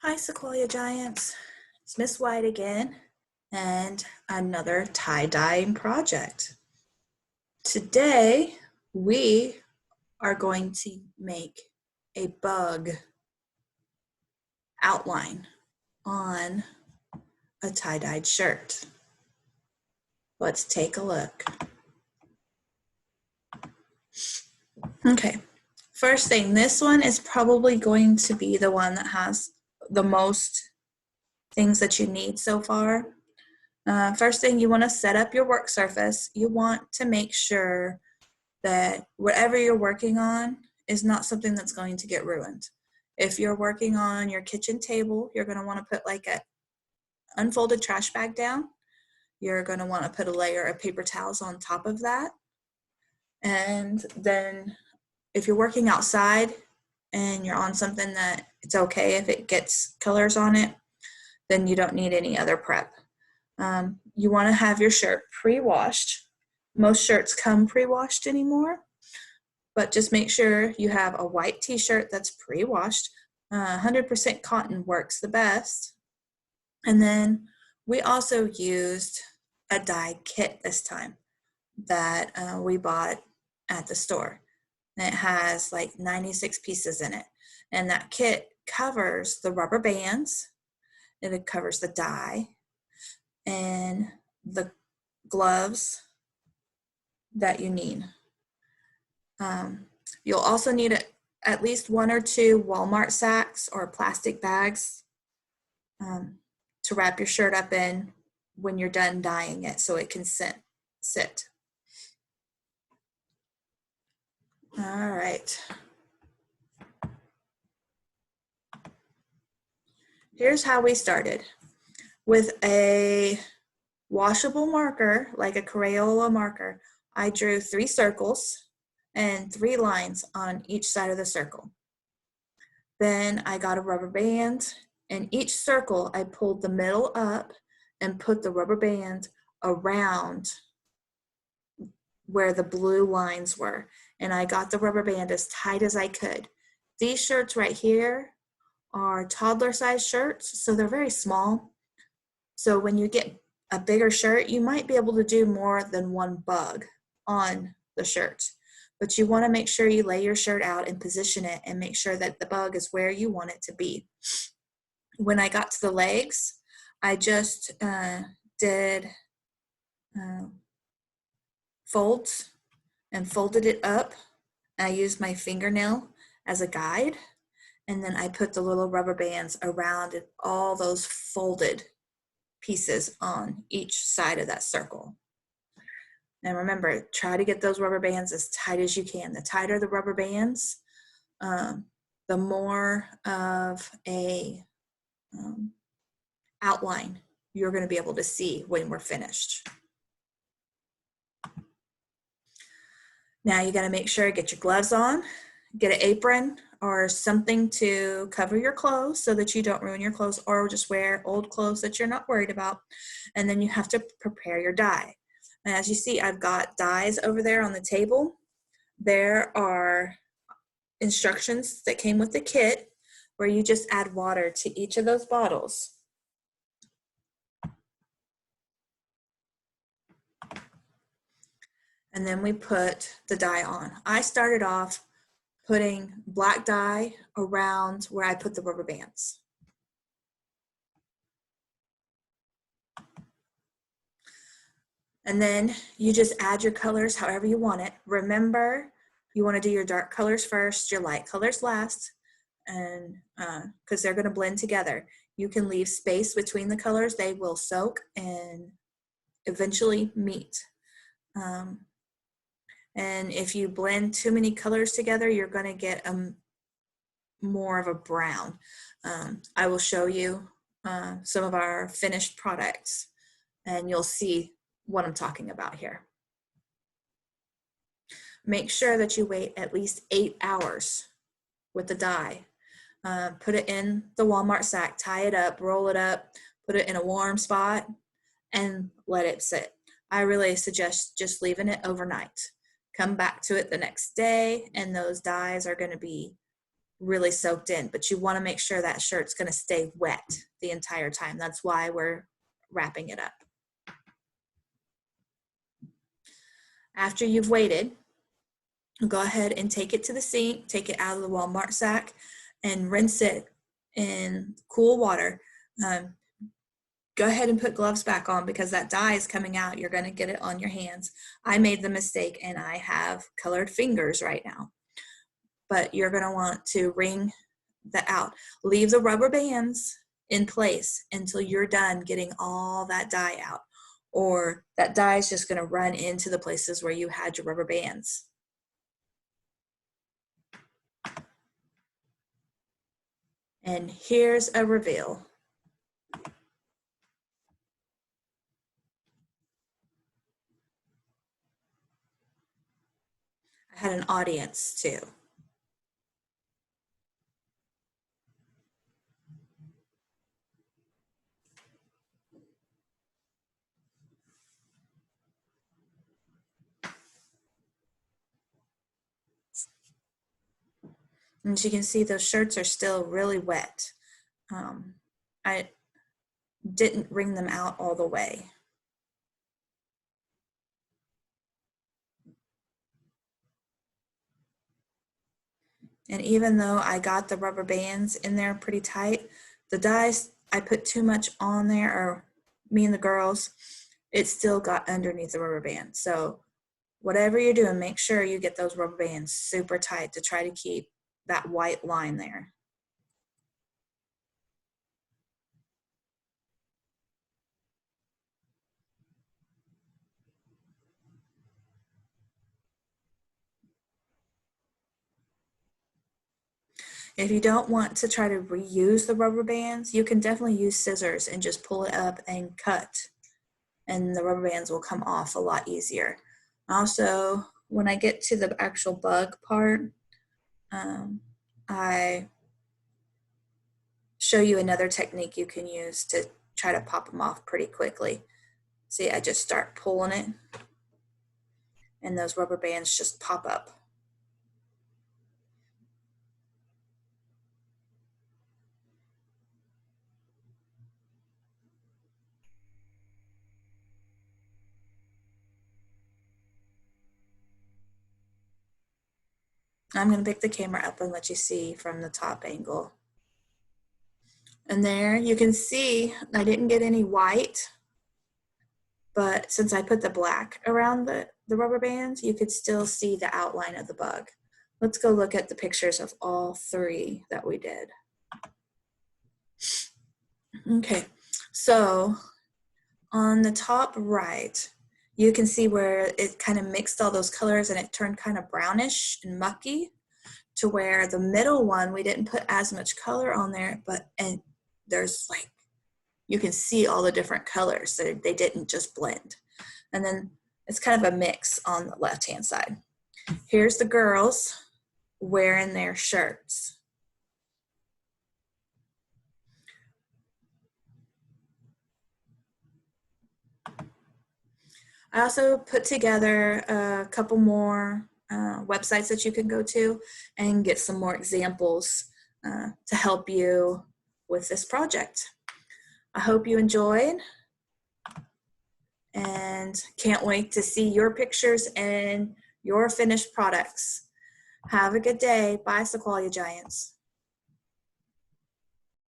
Hi, Sequoia Giants. It's Miss White again, and another tie-dyeing project. Today, we are going to make a bug outline on a tie-dyed shirt. Let's take a look. Okay, first thing, this one is probably going to be the one that has the most things that you need so far. First thing, you want to set up your work surface. You want to make sure that whatever you're working on is not something that's going to get ruined. If you're working on your kitchen table, you're going to want to put like an unfolded trash bag down. You're going to want to put a layer of paper towels on top of that. And then if you're working outside and you're on something that it's okay if it gets colors on it, then you don't need any other prep. You want to have your shirt pre-washed. Most shirts come pre-washed anymore, but just make sure you have a white t-shirt that's pre-washed. 100% cotton works the best. And then we also used a dye kit this time that we bought at the store. And it has like 96 pieces in it. And that kit covers the rubber bands, and it covers the dye and the gloves that you need. You'll also need at least 1 or 2 Walmart sacks or plastic bags to wrap your shirt up in when you're done dyeing it so it can sit. All right. Here's how we started. With a washable marker, like a Crayola marker, I drew 3 circles and 3 lines on each side of the circle. Then I got a rubber band, and each circle I pulled the middle up and put the rubber band around where the blue lines were. And I got the rubber band as tight as I could. These shirts right here are toddler size shirts, so they're very small. So when you get a bigger shirt, you might be able to do more than 1 bug on the shirt. But you want to make sure you lay your shirt out and position it and make sure that the bug is where you want it to be. When I got to the legs, I just did folds and folded it up. I used my fingernail as a guide, and then I put the little rubber bands around it, all those folded pieces on each side of that circle. And remember, try to get those rubber bands as tight as you can. The tighter the rubber bands, the more of a outline you're going to be able to see when we're finished. Now you got to make sure, get your gloves on, get an apron or something to cover your clothes so that you don't ruin your clothes, or just wear old clothes that you're not worried about. And then you have to prepare your dye. And as you see, I've got dyes over there on the table. There are instructions that came with the kit where you just add water to each of those bottles. And then we put the dye on. I started off putting black dye around where I put the rubber bands. And then you just add your colors however you want it. Remember, you want to do your dark colors first, your light colors last, and because they're going to blend together. You can leave space between the colors. They will soak and eventually meet. And if you blend too many colors together, you're going to get more of a brown. I will show you some of our finished products, and you'll see what I'm talking about here. Make sure that you wait at least 8 hours with the dye. Put it in the Walmart sack, tie it up, roll it up, put it in a warm spot, and let it sit. I really suggest just leaving it overnight. Come back to it the next day, and those dyes are going to be really soaked in, but you want to make sure that shirt's going to stay wet the entire time. That's why we're wrapping it up. After you've waited, go ahead and take it to the sink, take it out of the Walmart sack, and rinse it in cool water. Go ahead and put gloves back on because that dye is coming out. You're going to get it on your hands. I made the mistake and I have colored fingers right now. But you're going to want to wring that out. Leave the rubber bands in place until you're done getting all that dye out, or that dye is just going to run into the places where you had your rubber bands. And here's a reveal. I had an audience too. And as you can see, those shirts are still really wet. I didn't wring them out all the way. And even though I got the rubber bands in there pretty tight, the dyes, I put too much on there, or me and the girls, it still got underneath the rubber band. So whatever you're doing, make sure you get those rubber bands super tight to try to keep that white line there. If you don't want to try to reuse the rubber bands, you can definitely use scissors and just pull it up and cut, and the rubber bands will come off a lot easier. Also, when I get to the actual bug part, I show you another technique you can use to try to pop them off pretty quickly. See, I just start pulling it, and those rubber bands just pop up. I'm going to pick the camera up and let you see from the top angle. And there you can see I didn't get any white, but since I put the black around the rubber bands, you could still see the outline of the bug. Let's go look at the pictures of all three that we did. Okay, so on the top right, you can see where it kind of mixed all those colors and it turned kind of brownish and mucky, to where the middle one, we didn't put as much color on there, and there's like, you can see all the different colors, so they didn't just blend. And then it's kind of a mix on the left-hand side. Here's the girls wearing their shirts. I also put together a couple more websites that you can go to and get some more examples to help you with this project. I hope you enjoyed and can't wait to see your pictures and your finished products. Have a good day. Bye, Sequoia Giants.